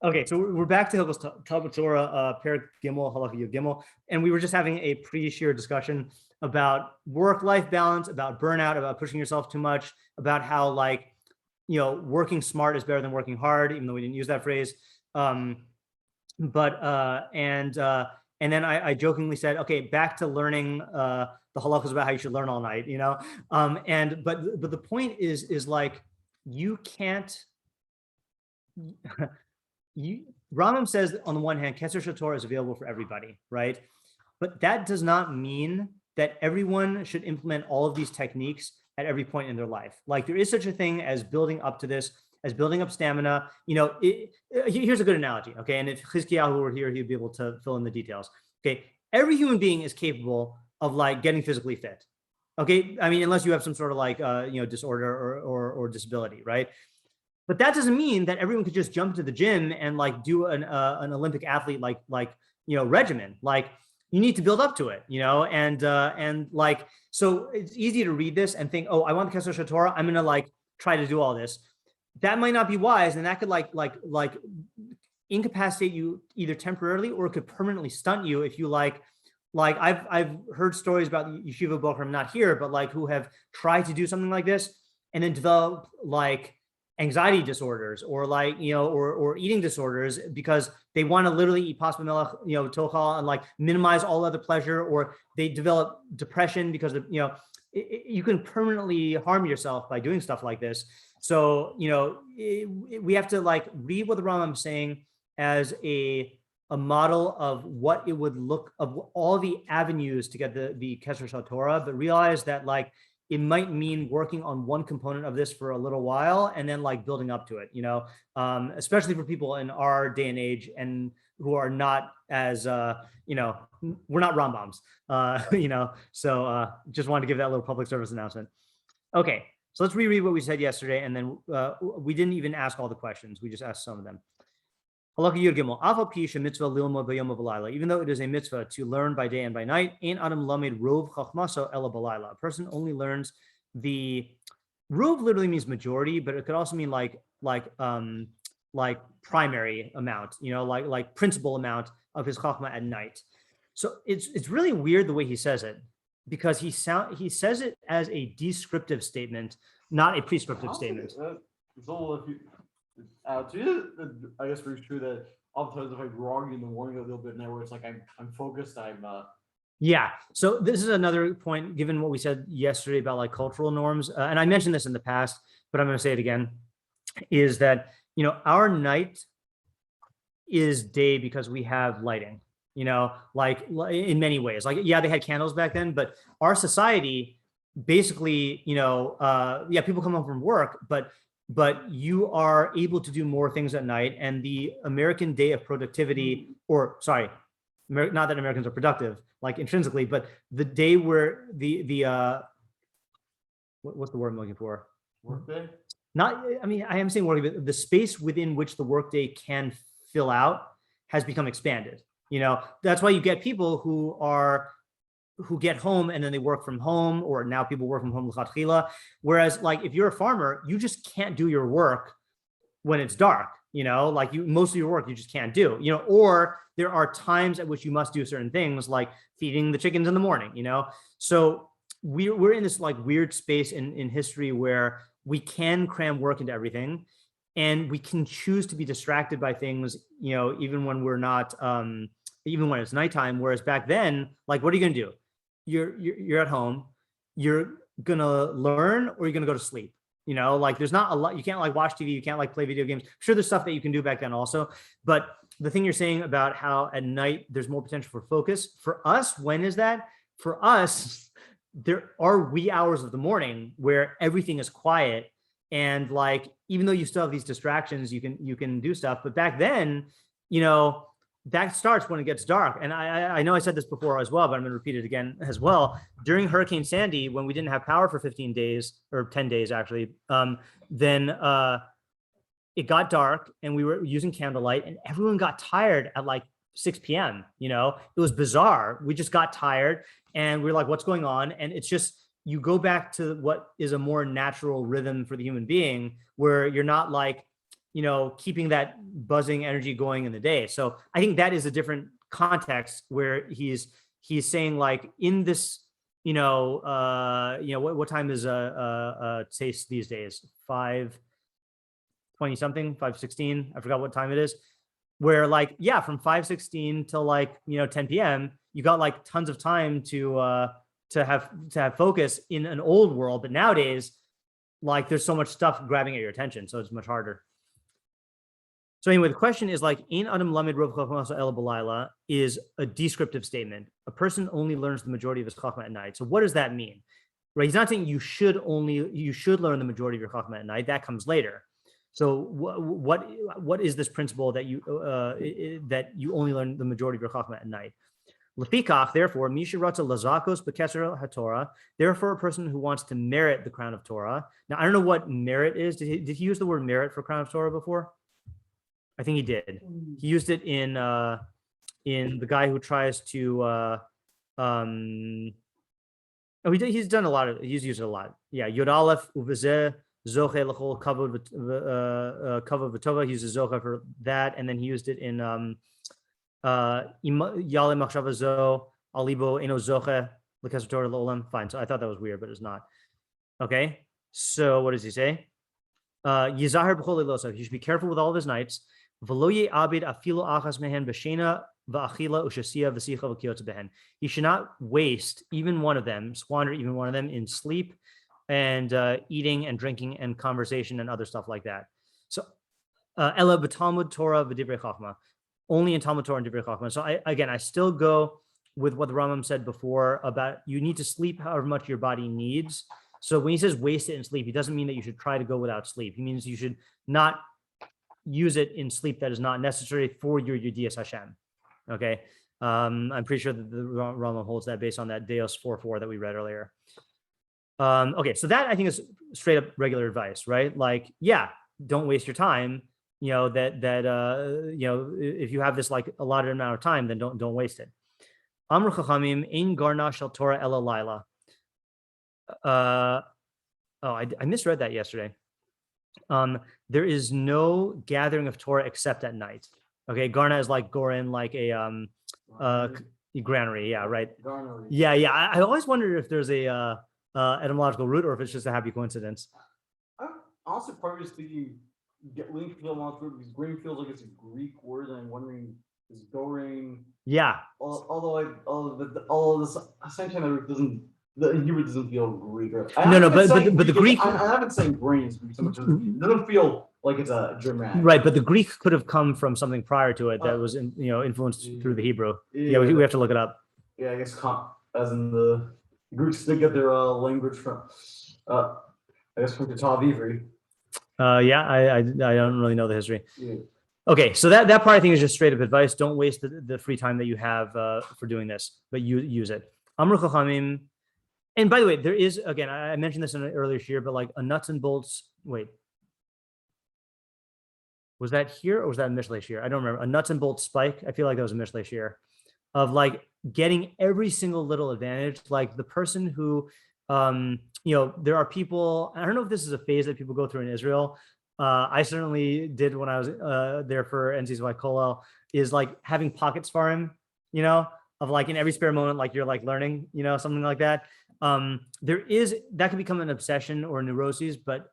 Okay, so we're back to Hilchos Talmud Torah, Perek Gimel, halacha Yud Gimel, and we were just having a pre-shiur discussion about work-life balance, about burnout, about pushing yourself too much, about how working smart is better than working hard, even though we didn't use that phrase. And then I jokingly said, okay, back to learning the halachas about how you should learn all night, but the point is like you can't. Rambam says on the one hand, Kesser Torah is available for everybody, right? But that does not mean that everyone should implement all of these techniques at every point in their life. Like there is such a thing as building up to this, as building up stamina. Here's a good analogy, okay? And if Chizkiyahu were here, he'd be able to fill in the details. Okay, every human being is capable of getting physically fit. Okay, I mean, unless you have some sort of disorder or disability, right? But that doesn't mean that everyone could just jump to the gym and do an Olympic athlete regimen. Like you need to build up to it, so it's easy to read this and think, oh, I want the Kesser Torah, I'm gonna try to do all this. That might not be wise, and that could incapacitate you either temporarily or it could permanently stunt you if you I've heard stories about yeshiva bochum, not here, but who have tried to do something like this and then develop anxiety disorders or or eating disorders because they want to literally eat pas b'melech, tochal, and minimize all other pleasure, or they develop depression because of, you can permanently harm yourself by doing stuff like this. So, we have to read what the Rambam is saying as a model of what it would look of all the avenues to get the Kesser Torah, but realize that it might mean working on one component of this for a little while and then building up to it, especially for people in our day and age and who are not as, we're not Rambams, so just wanted to give that little public service announcement. Okay, so let's reread what we said yesterday. And then we didn't even ask all the questions. We just asked some of them. Halacha Yud Gimel, mitzvah lilmod b'yom v'layla. Even though it is a mitzvah to learn by day and by night, ein adam lamed rov chachmaso ela b'layla. A person only learns the rov literally means majority, but it could also mean primary amount, like principal amount of his chachma at night. So it's really weird the way he says it, because he says it as a descriptive statement, not a prescriptive statement. I guess it's true that oftentimes if I'm wrong in the morning a little bit now, where it's I'm focused, Yeah. So this is another point, given what we said yesterday about cultural norms, and I mentioned this in the past, but I'm going to say it again, is that our night is day because we have lighting. In many ways, they had candles back then, but our society basically, people come home from work, but you are able to do more things at night. And the American day of productivity, not that Americans are productive, intrinsically, but the day where what's the word I'm looking for? Workday? I am saying workday, but the space within which the workday can fill out has become expanded. That's why you get people who get home and then they work from home, or now people work from home l'chatchila. Whereas if you're a farmer, you just can't do your work when it's dark, most of your work you just can't do, or there are times at which you must do certain things like feeding the chickens in the morning, So we're in this weird space in history where we can cram work into everything and we can choose to be distracted by things, even when we're not, even when it's nighttime. Whereas back then, what are you going to do? You're at home, you're gonna learn, or you're gonna go to sleep. There's not a lot. You can't watch TV, you can't play video games. Sure, there's stuff that you can do back then also, but the thing you're saying about how at night there's more potential for focus, for us, when is that? For us, there are wee hours of the morning where everything is quiet, and even though you still have these distractions, you can do stuff. But back then, that starts when it gets dark. And I know I said this before as well, but I'm going to repeat it again as well. During Hurricane Sandy, when we didn't have power for 15 days or 10 days, actually, then it got dark and we were using candlelight and everyone got tired at 6 p.m. It was bizarre. We just got tired and we were what's going on? And it's just, you go back to what is a more natural rhythm for the human being, where you're not keeping that buzzing energy going in the day. So I think that is a different context where he's saying like in this, what time is Taste these days? 5:20 something, 5:16. I forgot what time it is. Where like, yeah, from 5:16 till like 10 p.m. you got like tons of time to have focus in an old world, but nowadays, like there's so much stuff grabbing at your attention, so it's much harder. So anyway, the question is like, Ein Adam Lamed Rov Chachmaso Ela B'Layla is a descriptive statement. A person only learns the majority of his chachma at night. So what does that mean? Right? He's not saying you should learn the majority of your chachma at night. That comes later. So what is this principle that you only learn the majority of your chachma at night? Lefikach, therefore, Mishiratza Lazakos Bekeser HaTorah. Therefore, a person who wants to merit the crown of Torah. Now, I don't know what merit is. Did he use the word merit for crown of Torah before? I think he did. He used it in the guy who tries to he's done a lot of, he's used it a lot. Yeah, Yod Aleph Uvezeh Zoche L'chol Kavod V'Tova. He uses Zoche for that, and then he used it in Yale Machshava Zo Alibo Eno Zoche L'Kesar Torah L'Olam. Fine. So I thought that was weird, but it's not. Okay. So what does he say? Yizahar B'chol Losov. He should be careful with all of his nights. He should not waste even one of them, squander even one of them in sleep and eating and drinking and conversation and other stuff like that. So, Ella b'Talmud Torah v'divrei Chachma, only in Talmud Torah and divrei Chachma. So I still go with what the Rambam said before about you need to sleep however much your body needs. So when he says waste it in sleep, he doesn't mean that you should try to go without sleep. He means you should not use it in sleep that is not necessary for your Yudiyas Hashem. Okay. I'm pretty sure that the Rambam holds that based on that Deos 4:4 that we read earlier. Okay. So that I think is straight up regular advice, right? Like, yeah, don't waste your time. If you have this like allotted amount of time, then don't waste it. Amr Chachamim ein garna shel Torah ela laila. I misread that yesterday. There is no gathering of Torah except at night. Okay, Garna is like Gorin, like a granary. Yeah, right. Garnery. Yeah. I always wondered if there's a etymological root or if it's just a happy coincidence. I'm also probably just thinking link to the etymological root because grain feels like it's a Greek word, and I'm wondering is Gorin. Yeah. Although all of this essentially root doesn't. The Hebrew doesn't feel Greek. But the Greek. I haven't said grain so much. It doesn't feel like it's a German. Right, but the Greek could have come from something prior to it that was influenced through the Hebrew. Yeah, we have to look it up. Yeah, I guess as in the Greeks, they get their language from from the Tel Aviv. I don't really know the history. Yeah. Okay, so that part I think is just straight up advice. Don't waste the free time that you have for doing this, but use it. Amru Chachamim. And by the way, there is, again, I mentioned this in an earlier year, but like a nuts and bolts, wait. Was that here or was that a Mishlei Shir? I don't remember. A nuts and bolts spike. I feel like that was a Mishlei Shir of like getting every single little advantage. Like the person who, there are people, I don't know if this is a phase that people go through in Israel. I certainly did when I was there for NCSY Kollel, is like having pockets for him, of like in every spare moment, like you're like learning, something like that. There is, that can become an obsession or a neuroses, but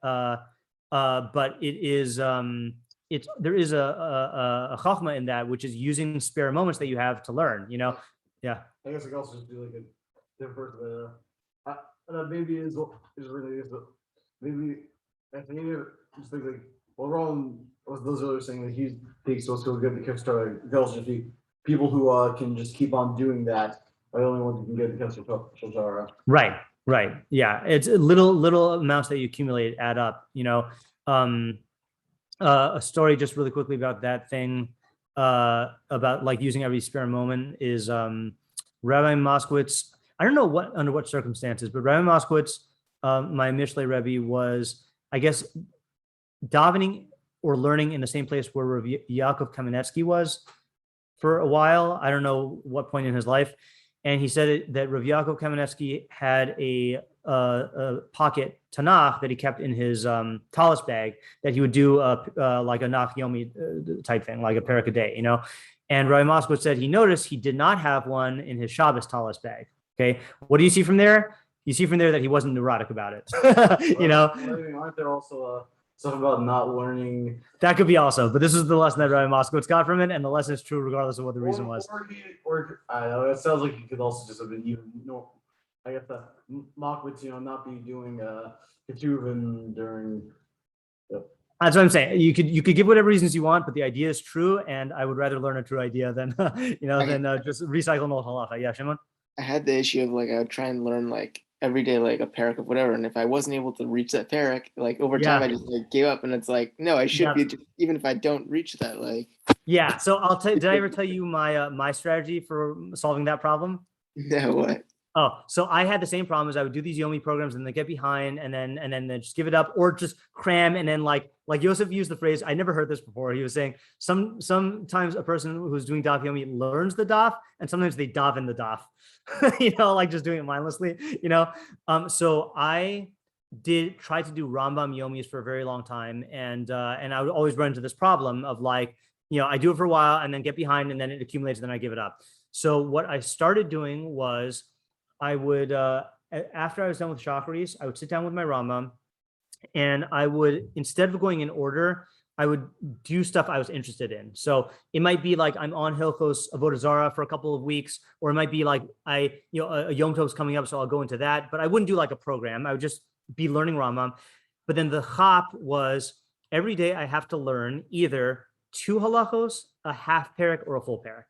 it is, there is a chachma in that, which is using spare moments that you have to learn, Yeah. I guess it could also just be like a different, maybe is really, but maybe I think just think like, well, Ron was those others saying that he thinks what's so good the Kickstarter, they'll just be people who can just keep on doing that. The only ones who can get the Kickstarter. Right. Yeah, it's little amounts that you accumulate add up. A story just really quickly about that thing about like using every spare moment is Rabbi Moskowitz. I don't know under what circumstances, but Rabbi Moskowitz, my Mishlei Rebbe, was I guess davening or learning in the same place where Rav Yaakov Kamenetsky was for a while. I don't know what point in his life. and he said that Rav Yaakov Kamenetsky had a pocket Tanakh that he kept in his talis bag that he would do like a Nach Yomi type thing, like a parak a day, And Rabbi Moskowitz said he noticed he did not have one in his Shabbos talis bag. Okay, what do you see from there? You see from there that he wasn't neurotic about it. Aren't there also stuff about not learning? That could be also, but this is the lesson that Rabbi Moskowitz got from it, and the lesson is true regardless of what the reason was. Or I don't know. It sounds like you could also just have been even. I guess that Mockowitz, not be doing ketuvim during. That's what I'm saying. You could give whatever reasons you want, but the idea is true, and I would rather learn a true idea than than just recycle an old halacha. Yeah, Shimon. I had the issue of I would try and learn every day a parak of whatever, and if I wasn't able to reach that parak, over time I just gave up, and it's no, I should be even if I don't reach that. Yeah. So I'll tell you. Did I ever tell you my strategy for solving that problem? No, what? Oh, so I had the same problem as I would do these Yomi programs and they get behind and then just give it up or just cram. And then like Yosef used the phrase, I never heard this before. He was saying sometimes a person who's doing daf Yomi learns the daf and sometimes they daven in the daf, just doing it mindlessly, So I did try to do Rambam Yomis for a very long time. And I would always run into this problem of I do it for a while and then get behind and then it accumulates and then I give it up. So what I started doing was I would, after I was done with chakras, I would sit down with my Rambam and I would, instead of going in order, I would do stuff I was interested in. So it might be I'm on Hilchos Avodah Zarah for a couple of weeks, or it might be a Yom Tov's coming up, so I'll go into that, but I wouldn't do a program. I would just be learning Rambam. But then the chop was every day I have to learn either 2 halachos, a half parak, or a full parak.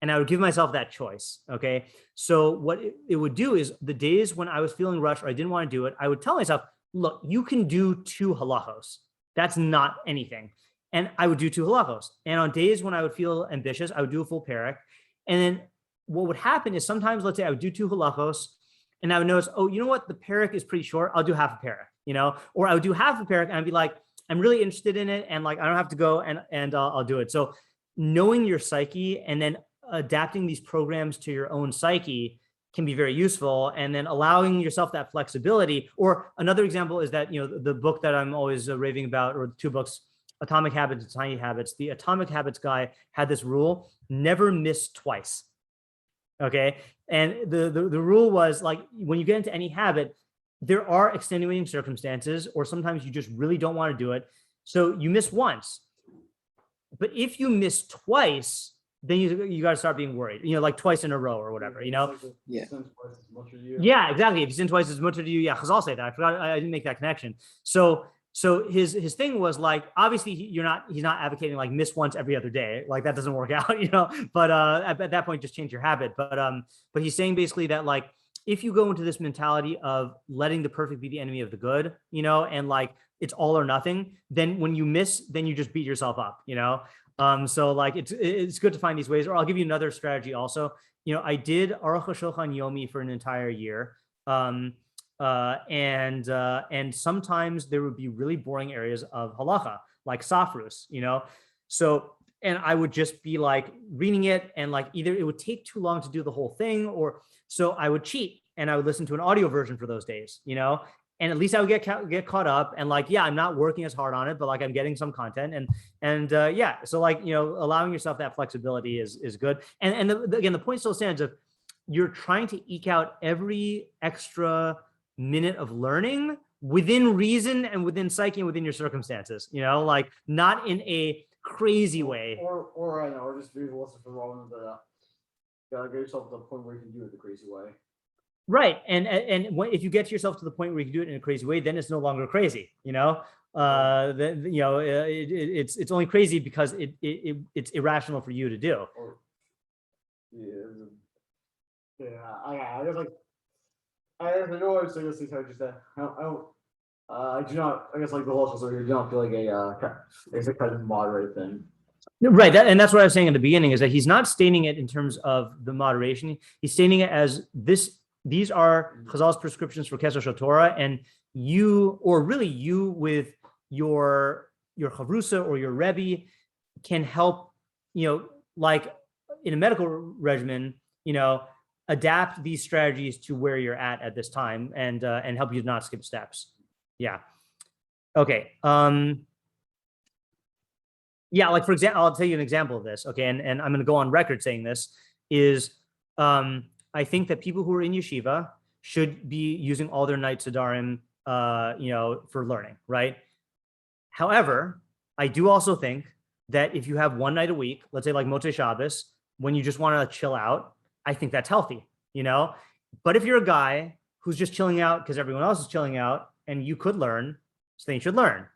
And I would give myself that choice. Okay. So what it would do is the days when I was feeling rushed or I didn't want to do it, I would tell myself, look, you can do 2 halachos. That's not anything. And I would do 2 halachos. And on days when I would feel ambitious, I would do a full parak. And then what would happen is sometimes, let's say I would do 2 halachos and I would notice, oh, you know what? The parak is pretty short. I'll do half a parak, or I would do half a parak and I'd be I'm really interested in it. And I don't have to go and I'll do it. So knowing your psyche and then adapting these programs to your own psyche can be very useful, and then allowing yourself that flexibility. Or another example is that the book that I'm always raving about, or the 2 books, Atomic Habits and Tiny Habits. The Atomic Habits guy had this rule: never miss twice. Okay, and the rule was when you get into any habit, there are extenuating circumstances, or sometimes you just really don't want to do it, so you miss once. But if you miss twice, then you got to start being worried, twice in a row or whatever, Yeah. Yeah, exactly. If you sin twice as much as you, yeah, because I'll say that. I forgot, I didn't make that connection. So his thing was obviously he's not advocating miss once every other day. That doesn't work out, but at that point, just change your habit. But he's saying basically that if you go into this mentality of letting the perfect be the enemy of the good, and it's all or nothing, then when you miss, then you just beat yourself up, So it's good to find these ways. Or I'll give you another strategy also. I did Aruch HaShulchan Yomi for an entire year. And sometimes there would be really boring areas of halacha, like safrus, So, and I would just be reading it and either it would take too long to do the whole thing, or so I would cheat and I would listen to an audio version for those days, and at least I would get caught up and I'm not working as hard on it, but I'm getting some content and yeah. So allowing yourself that flexibility is good. And again, the point still stands of you're trying to eke out every extra minute of learning within reason and within psyche and within your circumstances, not in a crazy way. Or just be also for wrong gotta get yourself to the point where you can do it the crazy way. Right. And if you get yourself to the point where you can do it in a crazy way, then it's no longer crazy, it's only crazy because it's irrational for you to do. I guess I know what I'm saying. This I just said I do not. I guess the Hilchos over here do not feel it's a kind of moderate thing. Right, and that's what I was saying in the beginning is that he's not stating it in terms of the moderation. He's stating it as this. These are Chazal's prescriptions for Kesher Torah, and you with your chavrusa or your rebbe can help. In a medical regimen, adapt these strategies to where you're at this time and help you to not skip steps. Yeah. Okay. Yeah, like for example, I'll tell you an example of this. Okay, and I'm going to go on record saying this is I think that people who are in yeshiva should be using all their night sedarim, for learning, right? However, I do also think that if you have one night a week, let's say like Motzei Shabbos, when you just want to chill out, I think that's healthy, But if you're a guy who's just chilling out because everyone else is chilling out and you could learn, so then you should learn.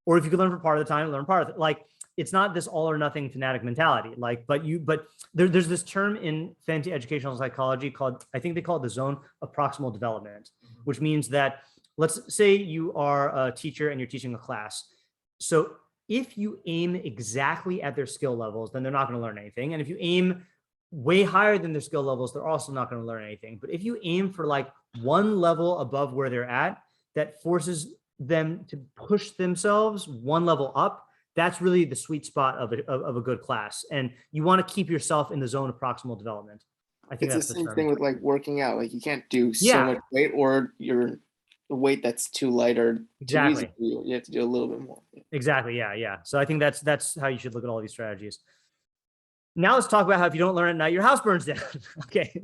Or if you could learn for part of the time, learn part of it. Like, it's not this all or nothing fanatic mentality. Like, but there's this term in fancy educational psychology called, I think they call it the zone of proximal development, which means that let's say you are a teacher and you're teaching a class. So if you aim exactly at their skill levels, then they're not going to learn anything. And if you aim way higher than their skill levels, they're also not going to learn anything. But if you aim for like one level above where they're at, that forces them to push themselves one level up, that's really the sweet spot of a good class. And you want to keep yourself in the zone of proximal development. I think it's that's the same thing with like working out. Like you can't do so Yeah. much weight, or you're the weight that's too light or Exactly. too easy. You have to do a little bit more. Exactly. Yeah. So I think that's how you should look at all these strategies. Now let's talk about how if you don't learn at night, your house burns down. Okay.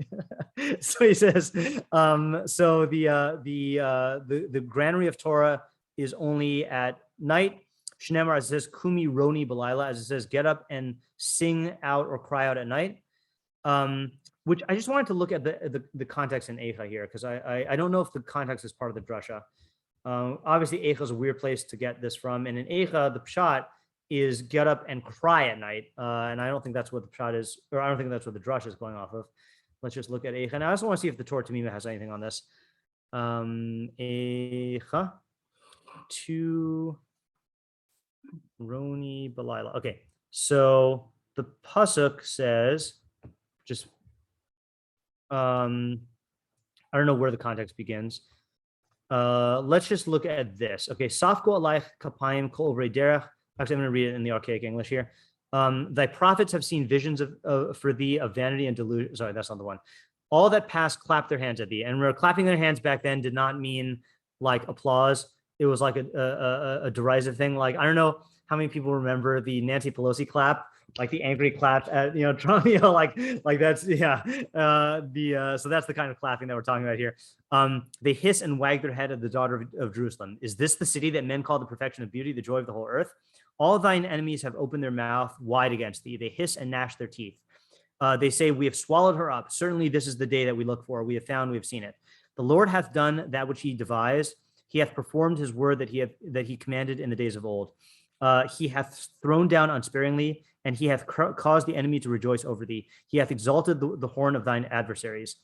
So he says, so the granary of Torah is only at night. Shnemar, as it says, kumi roni balayla, as it says, get up and sing out or cry out at night. Which I just wanted to look at the context in Eicha here, because I don't know if the context is part of the drasha. Obviously, Eicha is a weird place to get this from. And in Eicha, the pshat is get up and cry at night. And I don't think that's what the pshat is, or I don't think that's what the drasha is going off of. Let's just look at Eicha. Now, I also want to see if the Torah Tamima has anything on this. Eicha to Roni Balayla. Okay, so the pasuk says, just I don't know where the context begins. Let's just look at this. Okay, Safko alayich kapayim kol ovrei derech. Actually, I'm going to read it in the archaic English here. Thy prophets have seen visions for thee of vanity and delusion. Sorry, that's not the one. All that pass clap their hands at thee. And remember, clapping their hands back then did not mean like applause. It was like a derisive thing. Like, I don't know how many people remember the Nancy Pelosi clap, like the angry clap at Trump, like that's so that's the kind of clapping that we're talking about here. They hiss and wag their head at the daughter of Jerusalem. Is this the city that men call the perfection of beauty, the joy of the whole earth? All thine enemies have opened their mouth wide against thee. They hiss and gnash their teeth. They say, we have swallowed her up. Certainly this is the day that we look for. We have found, we have seen it. The Lord hath done that which he devised. He hath performed his word that he commanded in the days of old. He hath thrown down unsparingly, and he hath caused the enemy to rejoice over thee. He hath exalted the horn of thine adversaries.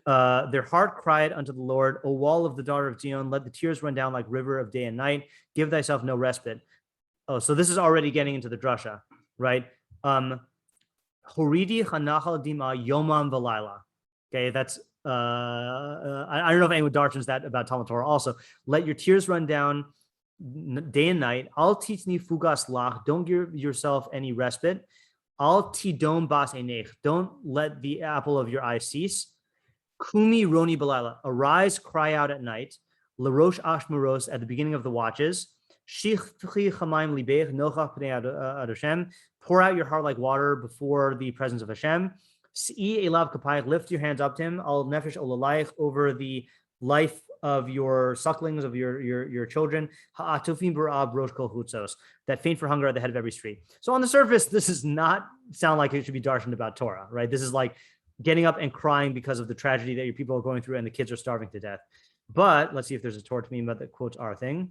Their heart cried unto the Lord, O wall of the daughter of Zion, let the tears run down like river of day and night. Give thyself no respite. Oh, so this is already getting into the drasha, right? Horidi chanachal dima yomam v'layla. Okay, that's I don't know if anyone darshans that about Talmud Torah. Also, let your tears run down day and night. Al titni fugas lach. Don't give yourself any respite. Al tidom bas einech. Don't let the apple of your eye cease. Kumi roni balayla. Arise, cry out at night. Larosh ashmeros, at the beginning of the watches. Shichchi chamaim libech nochach pnei ad Hashem. Pour out your heart like water before the presence of Hashem. Si'i elav kapayich. Lift your hands up to him. Al nefesh olalayich, over the life of your sucklings, of your children. Ha'atufim barab rosh kol chutzos. That faint for hunger at the head of every street. So on the surface, this does not sound like it should be darshaned about Torah, right? This is like getting up and crying because of the tragedy that your people are going through and the kids are starving to death. But let's see if there's a Torah Tamima that quotes our thing.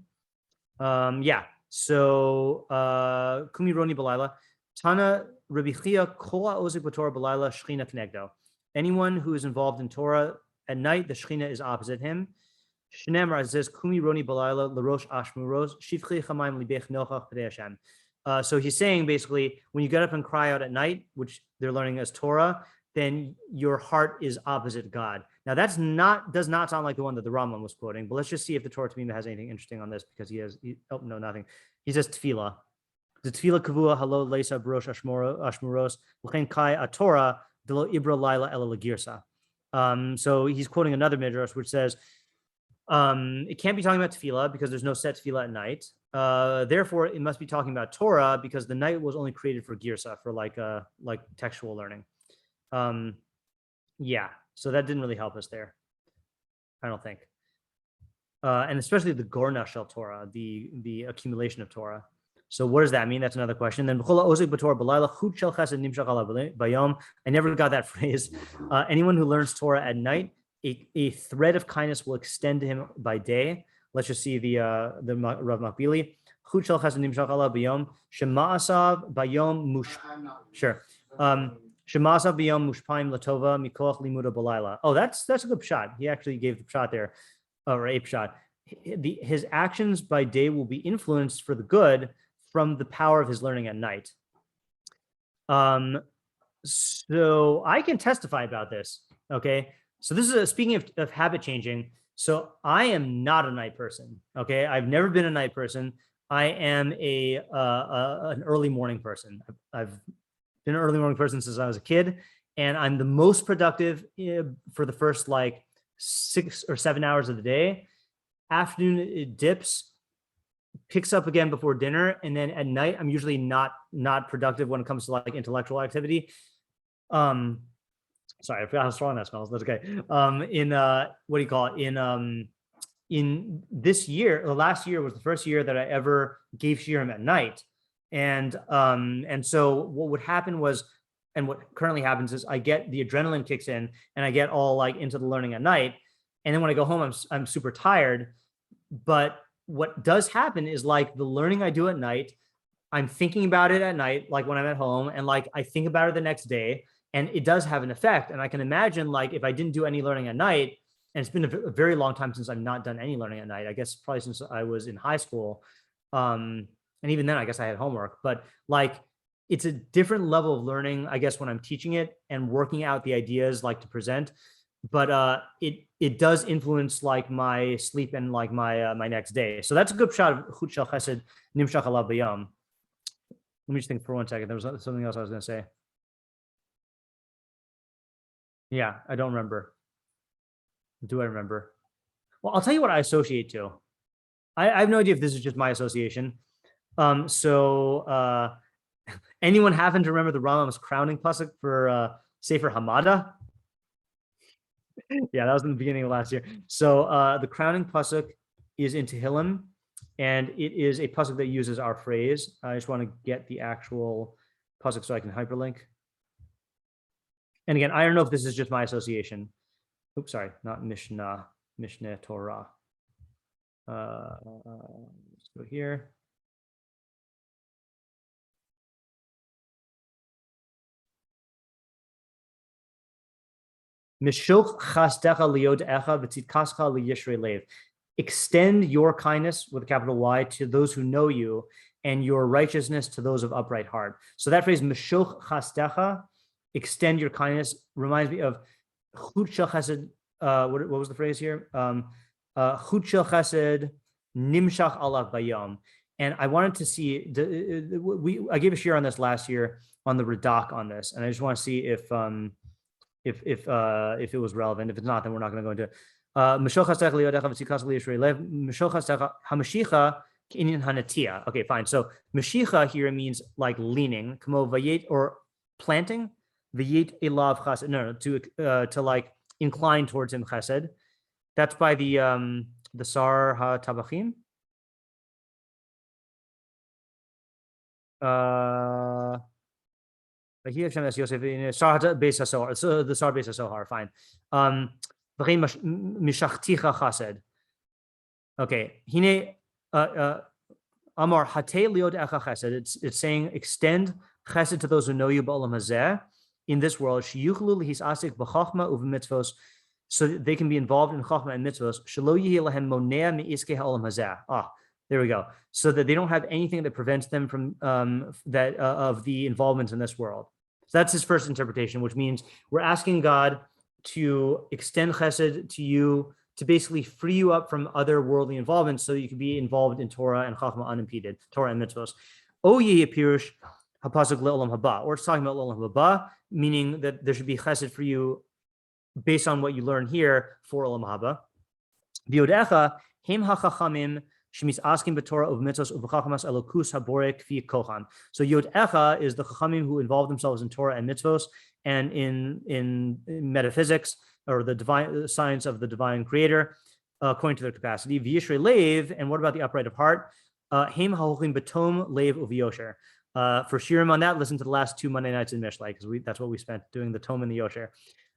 So Kumi Roni Balayla. Tana Rabbi Chia Kol Ozik B'Torah Balayla Shechina Knegdo. Anyone who is involved in Torah at night, the Shechina is opposite him. Shnemar says Kumi Roni Balayla Larosh Ashmuros Shifchi Chamaim Libech Nochach P'nei Hashem. So he's saying basically, when you get up and cry out at night, which they're learning as Torah, then your heart is opposite God. Now does not sound like the one that the Rambam was quoting, but let's just see if the Torah Tamima has anything interesting on this, because nothing. He says tefillah. The tefillah kavua halo leisa barosh ashmuros l'chein kai a Torah delo ibra laila ela lagirsa. So he's quoting another midrash which says, it can't be talking about tefillah because there's no set tefillah at night. Therefore, it must be talking about Torah because the night was only created for girsa, for like textual learning. Yeah, so that didn't really help us there, I don't think. And especially the gorna shel Torah, the accumulation of Torah. So what does that mean? That's another question. Then I never got that phrase. Anyone who learns Torah at night, a thread of kindness will extend to him by day. Let's just see the Rav Makbili. Sure. Shemasa biyom mushpaim latova mikoch limuda balayla. Oh, that's a good shot. He actually gave the shot there, or ape shot. His actions by day will be influenced for the good from the power of his learning at night. So I can testify about this. Okay, so this is speaking of habit changing. So I am not a night person. Okay, I've never been a night person. I am an early morning person. I've been an early morning person since I was a kid, and I'm the most productive for the first like 6 or 7 hours of the day. Afternoon it dips, picks up again before dinner, and then at night I'm usually not productive when it comes to like intellectual activity. Sorry, I forgot how strong that smells. That's okay. In this year, the last year was the first year that I ever gave shiurim at night. And so what would happen was, and what currently happens is I get the adrenaline kicks in and I get all like into the learning at night. And then when I go home, I'm super tired. But what does happen is like the learning I do at night, I'm thinking about it at night, like when I'm at home, and like I think about it the next day, and it does have an effect. And I can imagine like if I didn't do any learning at night, and it's been a very long time since I've not done any learning at night, I guess probably since I was in high school. And even then, I guess I had homework, but like it's a different level of learning, I guess, when I'm teaching it and working out the ideas like to present. But it does influence like my sleep and like my next day. So that's a good shot of chut shel chesed nimshach alav bayom. Let me just think for 1 second. There was something else I was going to say. Yeah, I don't remember. Do I remember? Well, I'll tell you what I associate to. I have no idea if this is just my association. So anyone happen to remember the Rambam's crowning pasuk for Sefer Hamada? Yeah, that was in the beginning of last year. So the crowning pasuk is in Tehillim, and it is a pasuk that uses our phrase. I just want to get the actual pasuk so I can hyperlink. And again, I don't know if this is just my association. Oops, sorry, not Mishnah, Mishnah Torah. Let's go here. Extend your kindness with a capital Y to those who know you, and your righteousness to those of upright heart. So that phrase, Mishoch chastecha, extend your kindness, reminds me of chut shel chesed. What was the phrase here? Chut shel chesed nimshach alav bayom. And I wanted to see, I gave a share on this last year on the Radak on this, and I just want to see if it was relevant. If it's not, then we're not going to go into it. Okay, fine. So mashicha here means like leaning, or planting. To like incline towards him chesed. That's by the Sar HaTabachim. The Sar Beis HaSohar, fine. Mishachticha chesed. Okay. Hine Amar Hatei liod echa chesed. It's saying extend chesed to those who know you ba'olam hazeh, in this world, sheyuchlu lehisasik b'chachma u'v'mitzvos, so that they can be involved in chachma and mitzvos. Shelo yehi lahem monea me'iskei ha'olam hazeh. There we go. So that they don't have anything that prevents them from of the involvement in this world. So that's his first interpretation, which means we're asking God to extend chesed to you, to basically free you up from other worldly involvements, so you can be involved in Torah and chachma unimpeded, Torah and mitzvos. O yehi pirush hapasuk le'olam haba, or it's talking about le'olam haba, meaning that there should be chesed for you based on what you learn here for Olam Haba. V'yodecha hem hachachamim shemisaskim b'Torah uv'mitzvos uv'chachmas elokus haborek fi kochan. So yodecha is the chachamim who involve themselves in Torah and mitzvos and in metaphysics or the divine science of the divine creator, according to their capacity. V'yishrei leiv, and what about the upright of heart? Hem ha'ochim b'tom leiv uv'yosher. For shiurim on that, listen to the last 2 Monday nights in Mishlei, because that's what we spent doing, the tom and the yosher.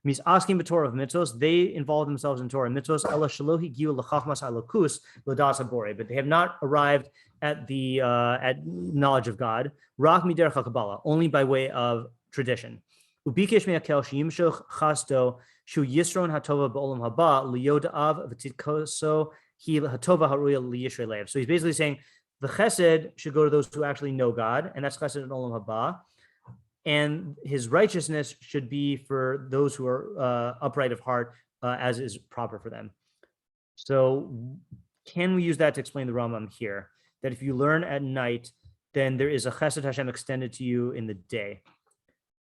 Means asking b'Torah of mitzvos, they involve themselves in Torah and mitzvos. Ela shalohi giu l'chachmas alokus l'das habore, but they have not arrived at the at knowledge of God. Rak miderech hakabala, only by way of tradition. Ubikesh me'akel sheyimshoch chasto shu yisron hatova ba'olam haba liyodav v'titkoso hi hatova haruya liyishrei lev. So he's basically saying the chesed should go to those who actually know God, and that's chesed in olam haba. And his righteousness should be for those who are upright of heart, as is proper for them. So can we use that to explain the Rambam here? That if you learn at night, then there is a chesed Hashem extended to you in the day.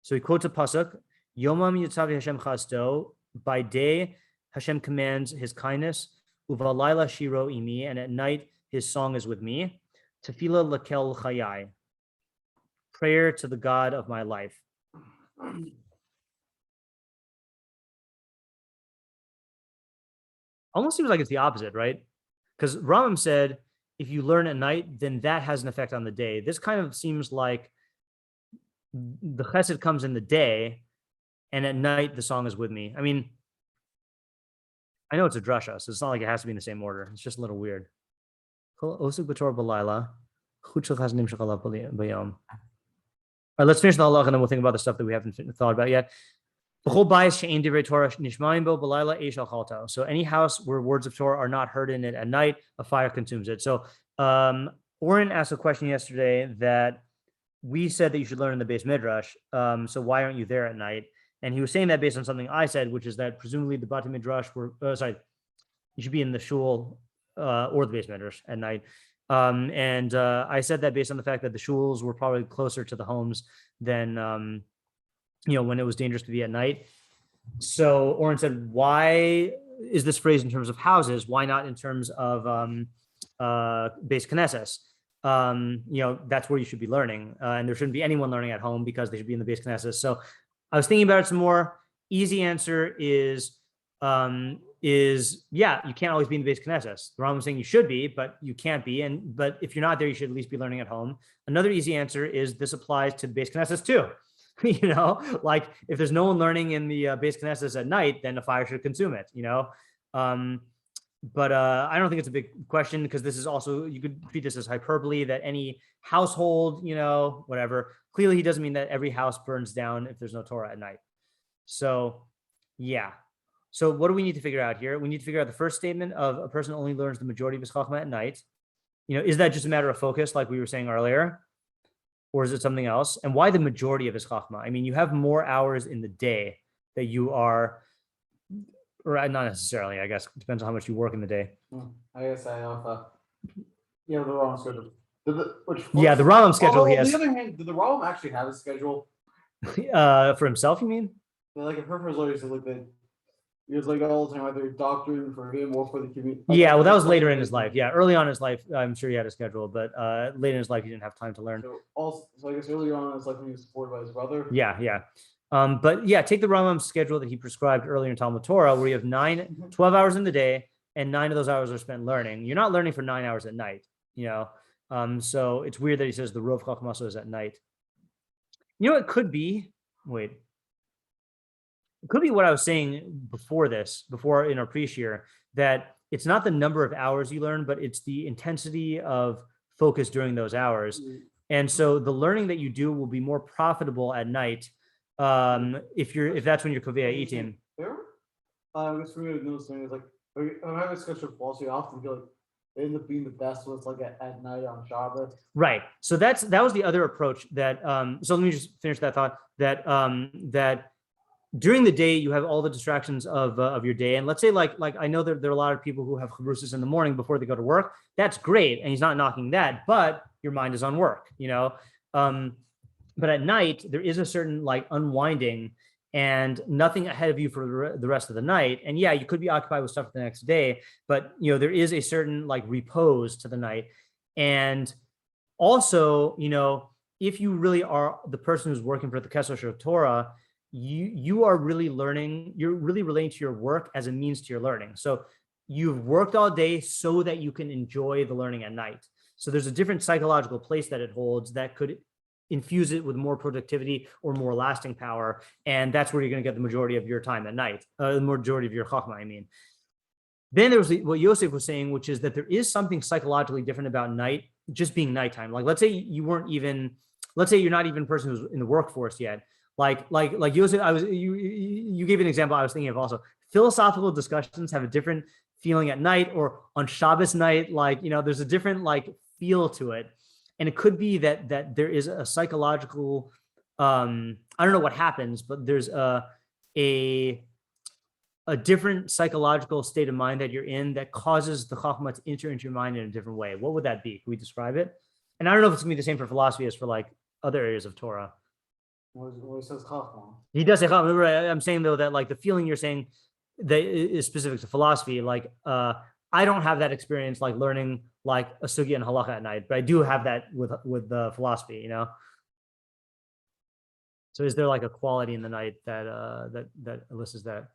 So he quotes a pasuk, Yomam yitzavi Hashem chasto, by day Hashem commands his kindness, uvalayla shiro imi, and at night his song is with me. Tefillah lakel chayai, prayer to the God of my life. Almost seems like it's the opposite, right? Because Rambam said, if you learn at night, then that has an effect on the day. This kind of seems like the chesed comes in the day, and at night the song is with me. I mean, I know it's a drasha, so it's not like it has to be in the same order. It's just a little weird. Let's finish the halacha, and then we'll think about the stuff that we haven't thought about yet. So any house where words of Torah are not heard in it at night, a fire consumes it. So Oren asked a question yesterday that we said that you should learn in the Beis Midrash. So why aren't you there at night? And he was saying that based on something I said, which is that presumably the Bati Midrash were, you should be in the shul or the Beis Midrash at night. I said that based on the fact that the shuls were probably closer to the homes than, when it was dangerous to be at night. So Oren said, why is this phrased in terms of houses? Why not in terms of Beis Knesses? That's where you should be learning. And there shouldn't be anyone learning at home because they should be in the Beis Knesses. So I was thinking about it some more. Easy answer is you can't always be in the Beis Knesses. The Rambam is saying you should be, but you can't be. But if you're not there, you should at least be learning at home. Another easy answer is this applies to the Beis Knesses too. Like if there's no one learning in the Beis Knesses at night, then the fire should consume it. But I don't think it's a big question, because this is also, you could treat this as hyperbole, that any household, whatever. Clearly, he doesn't mean that every house burns down if there's no Torah at night. So, yeah. So what do we need to figure out here? We need to figure out the first statement of a person only learns the majority of his chachma at night. Is that just a matter of focus, like we were saying earlier? Or is it something else? And why the majority of his chachma? I mean, you have more hours in the day that you are, or not necessarily, I guess. It depends on how much you work in the day. I guess I have, the wrong schedule. The Rambam schedule he has. On the other hand, did the Rambam actually have a schedule? For himself, you mean? Like, if her lawyer said like that, he was like all the time either doctoring for him or for the community. Yeah, well, that was later in his life. Yeah, early on in his life, I'm sure he had a schedule, but later in his life, he didn't have time to learn. So I guess early on in his life, when he was supported by his brother. Yeah. But yeah, take the Rambam's schedule that he prescribed earlier in Talmud Torah, where you have 12 hours in the day, and 9 of those hours are spent learning. You're not learning for 9 hours at night, So it's weird that he says the Rov Chachmaso is at night. It could be. Wait. It could be what I was saying before in our pre-shiur, that it's not the number of hours you learn, but it's the intensity of focus during those hours. And so the learning that you do will be more profitable at night, if that's when you're kovea itim. I guess for me, another thing is like I'm having a schedule of false. I often feel like they end up being the best ones, like at night on Shabbat. Right. So that was the other approach that. So let me just finish that thought. That during the day you have all the distractions of your day, and let's say like I know that there are a lot of people who have chavrusas in the morning before they go to work. That's great, and he's not knocking that, but your mind is on work, But at night there is a certain like unwinding, and nothing ahead of you for the rest of the night. And yeah, you could be occupied with stuff the next day, but there is a certain like repose to the night. And also, if you really are the person who's working for the Kesher of Torah, you are really learning, you're really relating to your work as a means to your learning. So you've worked all day so that you can enjoy the learning at night. So there's a different psychological place that it holds that could infuse it with more productivity or more lasting power. And that's where you're going to get the majority of your time at night, the majority of your chachma, I mean. Then there was what Yosef was saying, which is that there is something psychologically different about night, just being nighttime. Like, let's say you're not even a person who's in the workforce yet. Like Yosef, you gave an example I was thinking of also. Philosophical discussions have a different feeling at night, or on Shabbos night, there's a different feel to it. And it could be that there is a psychological, I don't know what happens, but there's a different psychological state of mind that you're in that causes the chachma to enter into your mind in a different way. What would that be? Can we describe it? And I don't know if it's gonna be the same for philosophy as for other areas of Torah. When he says chachma. He does say chachma. I'm saying though that the feeling you're saying that is specific to philosophy. I don't have that experience learning a sugya and halacha at night, but I do have that with the philosophy, So is there a quality in the night that elicits that?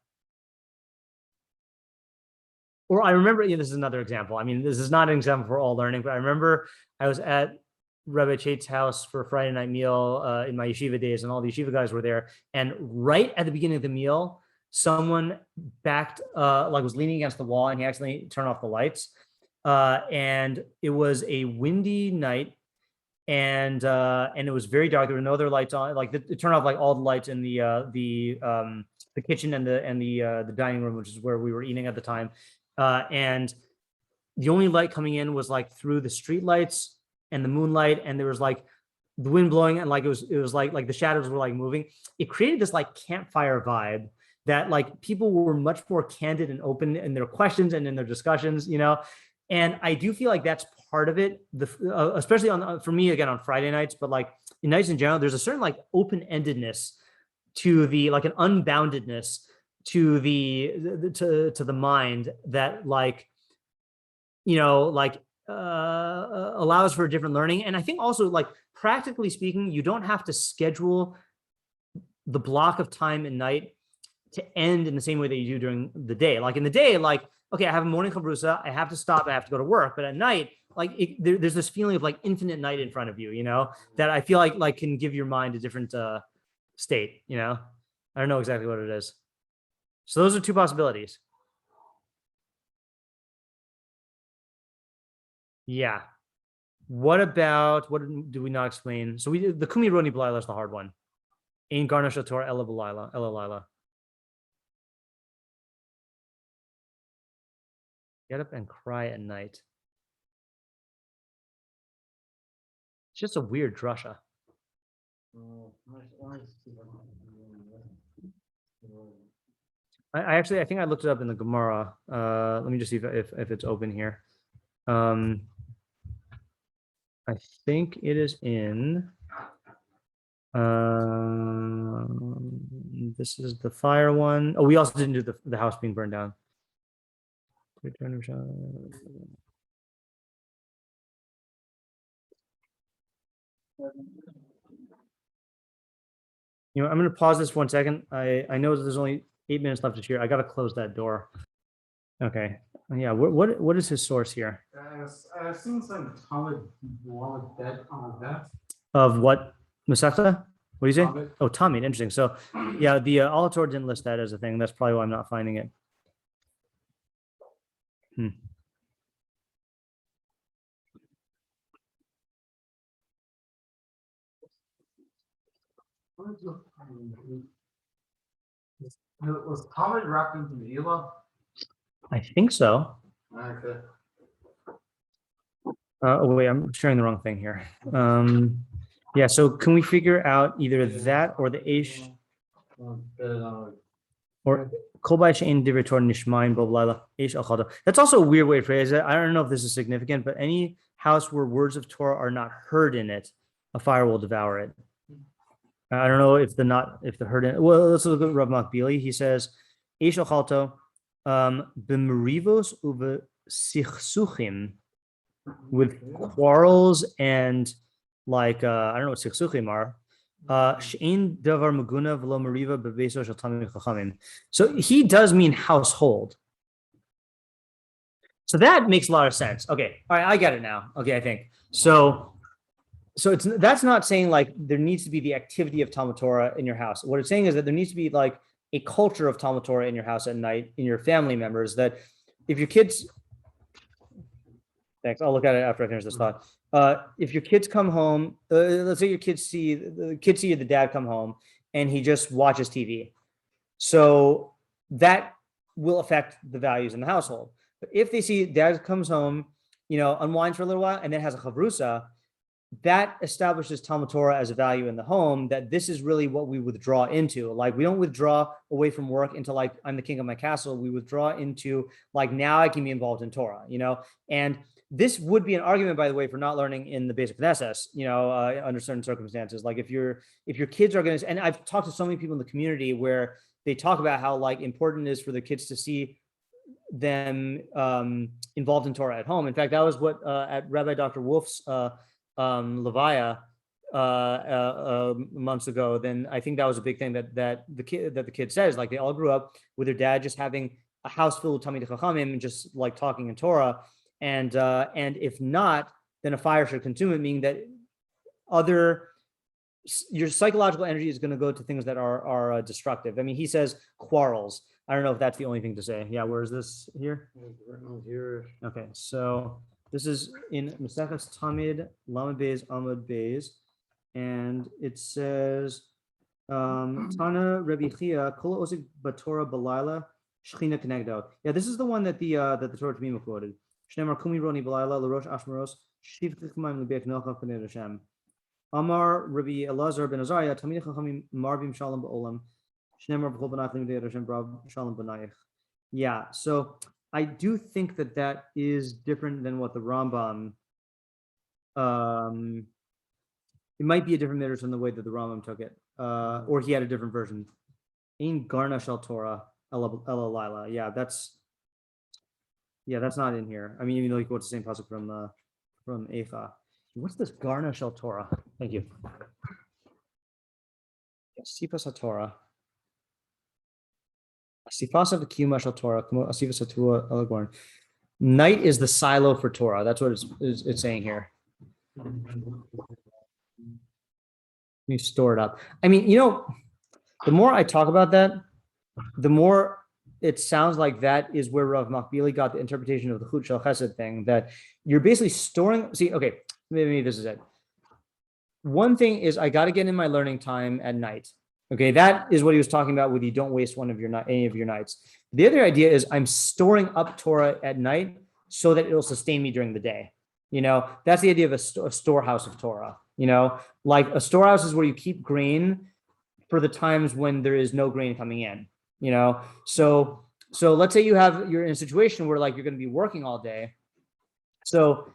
Or I remember, this is another example. I mean, this is not an example for all learning, but I remember I was at Rebbe Chait's house for a Friday night meal in my yeshiva days, and all the yeshiva guys were there. And right at the beginning of the meal, someone backed, was leaning against the wall, and he accidentally turned off the lights. And it was a windy night, and it was very dark. There were no other lights on. It turned off all the lights in the kitchen and the dining room, which is where we were eating at the time. And the only light coming in was through the street lights and the moonlight, and there was the wind blowing, and it was the shadows were moving. It created this campfire vibe that people were much more candid and open in their questions and in their discussions, And I do feel that's part of it, especially for me again on Friday nights, but in nights in general, there's a certain open-endedness to the an unboundedness to the mind that allows for a different learning. And I think also practically speaking, you don't have to schedule the block of time at night to end in the same way that you do during the day. In the day, okay, I have a morning chavurah, I have to stop, I have to go to work. But at night, there's this feeling of infinite night in front of you, that I feel can give your mind a different state, I don't know exactly what it is. So those are two possibilities. Yeah. What do we not explain? So the Kumi Roni B'layla is the hard one. Ein garnish Torah ela b'layla, ela layla. Get up and cry at night. It's just a weird drasha. I think I looked it up in the Gemara. Let me just see if it's open here. I think it is in. This is the fire one. Oh, we also didn't do the house being burned down. I'm going to pause this 1 second. I know there's only 8 minutes left to share. I got to close that door. Okay. Yeah. What is his source here? I've seen some Talmud dead on that. Of what? Masechta? What do you say? Talmud. Oh, Talmud. Interesting. So, yeah, the Torah didn't list that as a thing. That's probably why I'm not finding it. Was Talmud wrapped into Megillah? I think so. Okay. Oh wait, I'm sharing the wrong thing here. Yeah, so can we figure out either that or the Aish or Kol Bayit She'ein Divrei Torah Nishmaim Bo B'layla Aish Al Chada. That's also a weird way to phrase it. I don't know if this is significant, but any house where words of Torah are not heard in it, a fire will devour it. I don't know if the herd. Well, let's look at Rambam Bekius. He says, "Eish ochalto b'merivos uve sichsuchim," with quarrels and like I don't know what sichsuchim are. She'ein davar maguna v'lo meriva bebeso shel tamid chachamim. So he does mean household. So that makes a lot of sense. Okay, all right, I get it now. Okay, I think so. So that's not saying like there needs to be the activity of Talmud Torah in your house. What it's saying is that there needs to be like a culture of Talmud Torah in your house at night, in your family members, that if your kids, thanks, I'll look at it after I finish this thought. If your kids come home, let's say your kids see the dad come home and he just watches TV. So that will affect the values in the household. But if they see dad comes home, unwinds for a little while and then has a chavurah, that establishes Talmud Torah as a value in the home, that this is really what we withdraw into. Like, we don't withdraw away from work into like, I'm the king of my castle. We withdraw into like, now I can be involved in Torah, and this would be an argument, by the way, for not learning in the basic Knesses, under certain circumstances. Like if your kids are going to, and I've talked to so many people in the community where they talk about how like important it is for the kids to see them involved in Torah at home. In fact, that was what at Rabbi Dr. Wolf's Levaya months ago, then I think that was a big thing that the kid says, like they all grew up with their dad just having a house filled with Talmidei Chachamim and just like talking in Torah, and if not, then a fire should consume it, meaning that your psychological energy is going to go to things that are destructive. I mean, he says quarrels. I don't know if that's the only thing to say. Yeah, where is this here? Here. Okay, so this is in Maseches Tamid Lamed Beis Amud Beis, and it says, Tana Rebbe Chia Kol Osik Batorah Balayla Shechina Kenegdo. Yeah, this is the one that the Torah Tamim quoted. Shneimar Kumi Roni Balayla LaRosh Ashmaros Shiv Chichmaim Lebech Nochav Panei Hashem. Amar Rabbi Elazar ben Azariah Talmidei Chachamim Marvim Shalom Ba'olam Shneimar B'chol Banach Limdei Hashem Brav Shalom B'nayich. Yeah, so I do think that is different than what the Rambam. It might be a different midrash than the way that the Rambam took it, or he had a different version. In Garna Shal Torah Ella Lila. Yeah, that's not in here. I mean, even though he quotes the same pasuk from Eicha. What's this Garna Shal Torah? Thank you. Sifas Torah. Torah. Night is the silo for Torah. That's what it's saying here. You store it up. I mean, the more I talk about that, the more it sounds like that is where Rambam Bekius got the interpretation of the Chut Shel Chesed thing, that you're basically storing. See, okay, maybe this is it. One thing is I got to get in my learning time at night. Okay, that is what he was talking about with you don't waste any of your nights. The other idea is I'm storing up Torah at night so that it'll sustain me during the day. That's the idea of a storehouse of Torah. Like a storehouse is where you keep grain for the times when there is no grain coming in. So let's say you're in a situation where like you're going to be working all day. So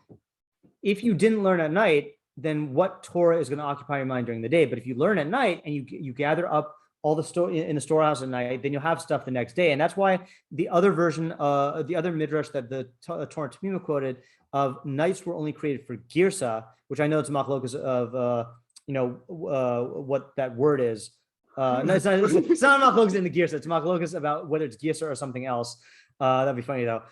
if you didn't learn at night, then what Torah is going to occupy your mind during the day? But if you learn at night and you gather up all the in the storehouse at night, then you'll have stuff the next day. And that's why the other version, the other midrash that the Torah Tamim quoted of nights were only created for girsa, which I know it's machlokas of what that word is. No, it's not machlokas in the girsa. It's machlokas about whether it's girsa or something else. That'd be funny though.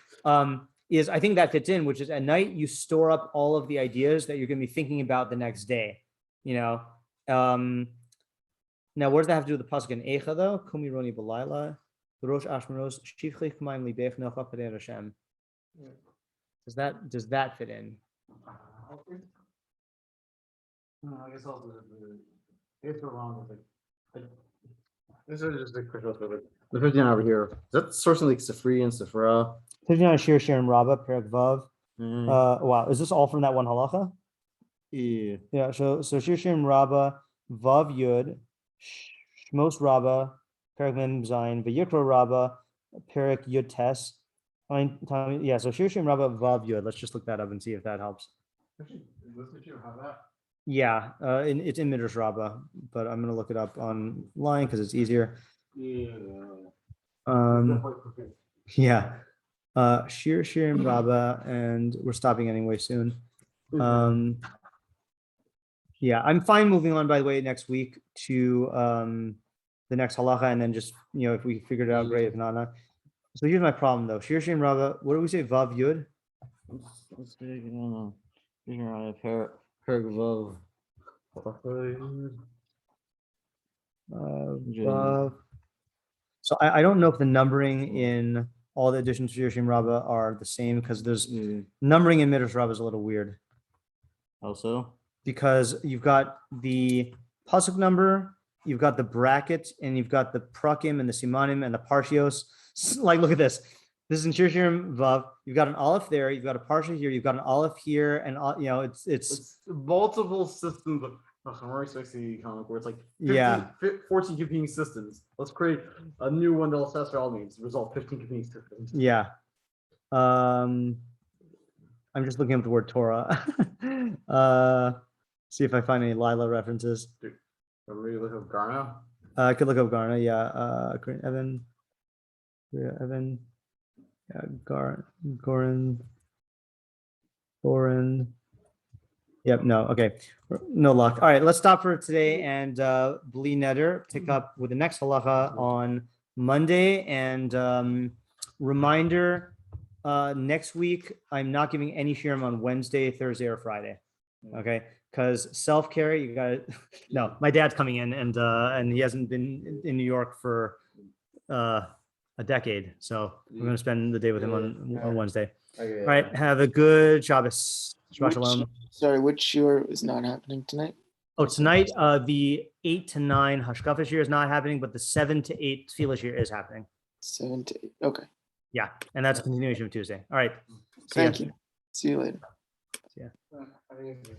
Is I think that fits in, which is at night you store up all of the ideas that you're going to be thinking about the next day. Now, what does that have to do with the pasuk in Eicha though? Kumi Roni Balayla, Rosh Ashmaros, Shivchich K'mayim Libech Nocha Panei Hashem. Does that fit in? No, I guess also if we're wrong with it. This is just a quick look at it. The 15 over here. Is that sourcing like Sifri and Sifra? 59 Shir and Rabbah, Perak Vav. Wow, is this all from that one halacha? Yeah. Yeah, so Shir and Rabbah, Vav Yud, Shmos Rabbah, Perak Mem Zayin, Vayikra Rabbah, Perak Yud Tes. Yeah, so Shir and Rabbah, Vav Yud. Let's just look that up and see if that helps. Actually, let's let you have that. Yeah, it's in Midrash Rabbah, but I'm gonna look it up online because it's easier. Yeah. Um, yeah, Shirim Rabbah, and we're stopping anyway soon. Yeah, I'm fine moving on, by the way, next week to the next halacha, and then just, if we figured it out, great. If not, not. So here's my problem though. Shir Shin Rabbah, what do we say? Vav Yud? Let's take it on. Figure out a pair of Vav. So I don't know if the numbering in all the additions to Shir Shin Rabbah are the same, because there's numbering in Midrash Rabbah is a little weird, Also, because you've got the pasuk number, you've got the bracket, and you've got the prakim and the simanim and the parshios. Like, look at this. This is in Shir Shirim Vav. You've got an aleph there, you've got a parsha here, you've got an aleph here, and it's multiple systems of Hamari Sexy comic where it's like 15, Yeah. 14 competing systems. Let's create a new one that'll test for all means. Result 15 competing systems. yeah. I'm just looking up the word Torah. See if I find any Lila references. Everybody look up Garna. I could look up Garna. Yeah. Evan. Yeah, Evan. Yeah, Goran. Yep. No. Okay. No luck. All right. Let's stop for today, and Bli Neder pick up with the next halacha on Monday. And reminder, next week I'm not giving any shirim on Wednesday, Thursday, or Friday. Okay, because self-care, you got to. No, my dad's coming in, and he hasn't been in New York for a decade, so we're going to spend the day with him on Wednesday. Okay, All right. Have a good Shabbos. Shabbat shalom. Sorry, which shiur is not happening tonight? Oh, tonight, the 8 to 9 Hashkafa shiur is not happening, but the 7 to 8 Tefillah shiur is happening. 7 to 8. Okay. Yeah, and that's a continuation of Tuesday. All right. See ya. Thank you. See you later. Yeah. I think it's